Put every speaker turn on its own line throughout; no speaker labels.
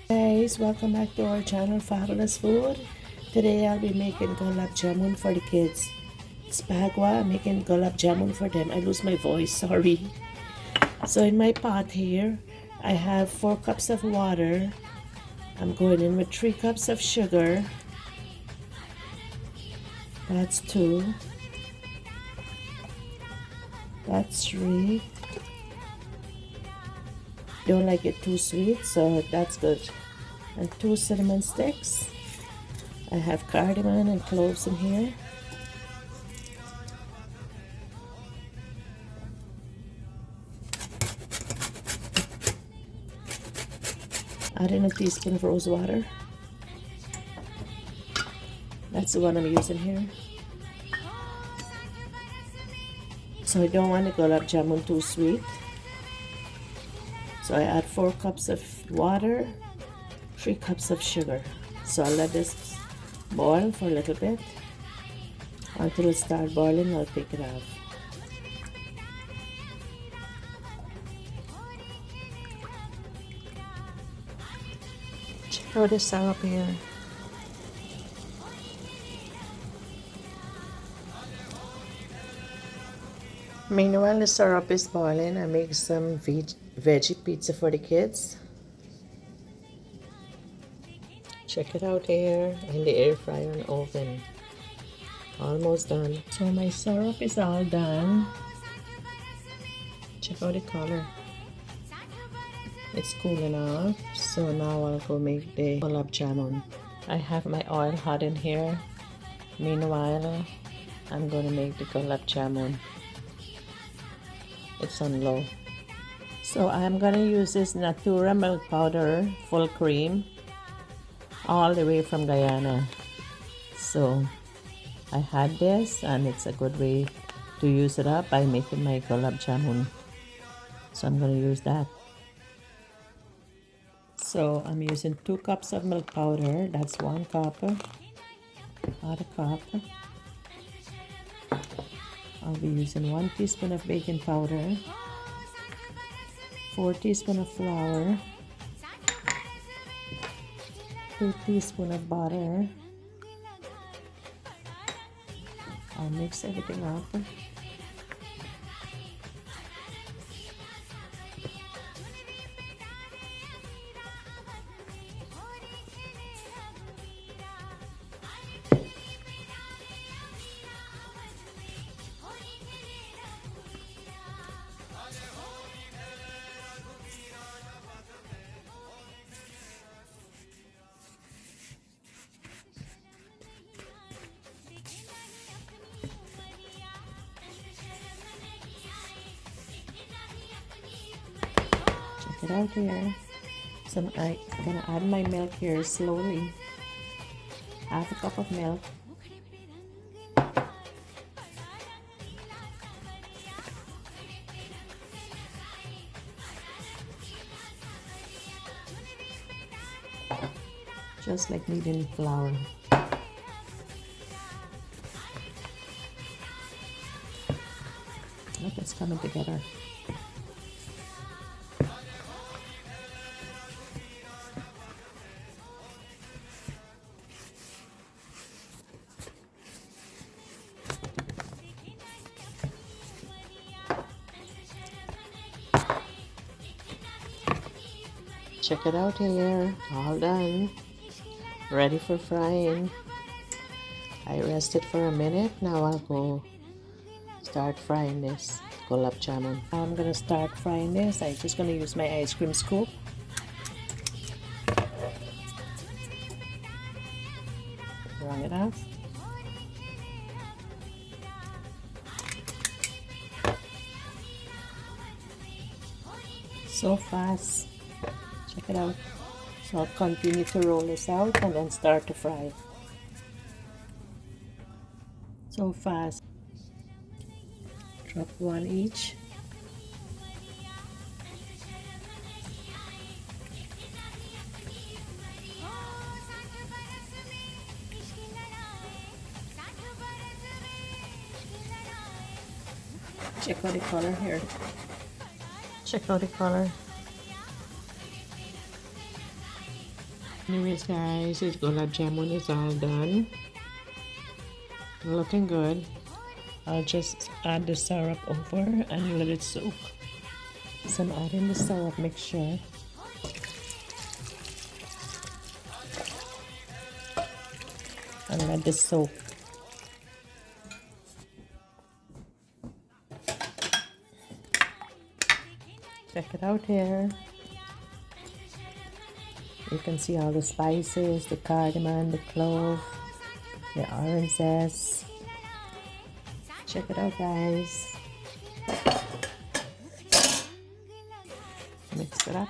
Guys, welcome back to our channel, Fabulous Food. Today I'll be making gulab jamun for the kids. It's Bagua. I'm making gulab jamun for them. I lose my voice, sorry. So in my pot here, I have 4 cups of water. I'm going in with 3 cups of sugar. That's 2. That's 3. Don't like it too sweet, so that's good. And 2 cinnamon sticks. I have cardamom and cloves in here. Add in a teaspoon of rose water. That's the one I'm using here. So I don't want the gulab jamun too sweet. So I add 4 cups of water, 3 cups of sugar. So I'll let this boil for a little bit. Until it starts boiling, I'll take it out. Check out the syrup here. Meanwhile, the syrup is boiling. I make some veggie pizza for the kids. Check it out here in the air fryer and oven. Almost done. So my syrup is all done. Check out the color. It's cooling off. So now I'll go make the gulab jamun. I have my oil hot in here. Meanwhile, I'm going to make the gulab jamun. It's on low. So I'm going to use this Natura milk powder full cream all the way from Guyana. So I had this and it's a good way to use it up by making my gulab jamun. So I'm going to use that. So I'm using 2 cups of milk powder. That's 1 cup. About a cup. I'll be using 1 teaspoon of baking powder, 4 teaspoons of flour, 2 teaspoons of butter. I'll mix everything up. Check it out here. So I'm gonna add my milk here slowly. Half a cup of milk. Just like kneading flour. Look, it's coming together. Check it out here, all done, ready for frying. I rested for a minute. Now I'll go start frying this gulab jamun. I'm gonna start frying this. I'm just gonna use my ice cream scoop. Wrong it off. So fast. Check it out. So I'll continue to roll this out and then start to fry. So fast. Drop 1 each. Check out the color here. Check out the color. Anyways guys, this gulab jamun is all done. Looking good. I'll just add the syrup over and let it soak. So I'm adding the syrup mixture. And let this soak. Check it out here. You can see all the spices, the cardamom, the clove, the orange zest. Check it out guys. Mix it up.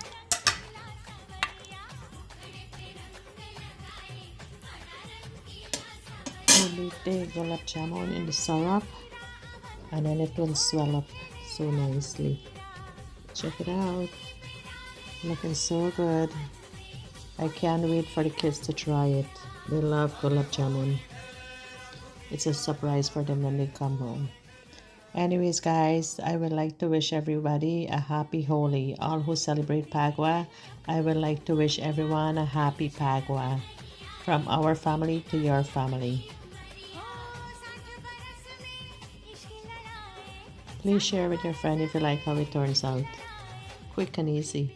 You leave the gulab jamun in the syrup and then it will swell up so nicely. Check it out. Looking so good. I can't wait for the kids to try it. They love gulab jamun. It's a surprise for them when they come home. Anyways guys, I would like to wish everybody a happy Holi. All who celebrate Pagwa, I would like to wish everyone a happy Pagwa. From our family to your family. Please share with your friend if you like how it turns out. Quick and easy.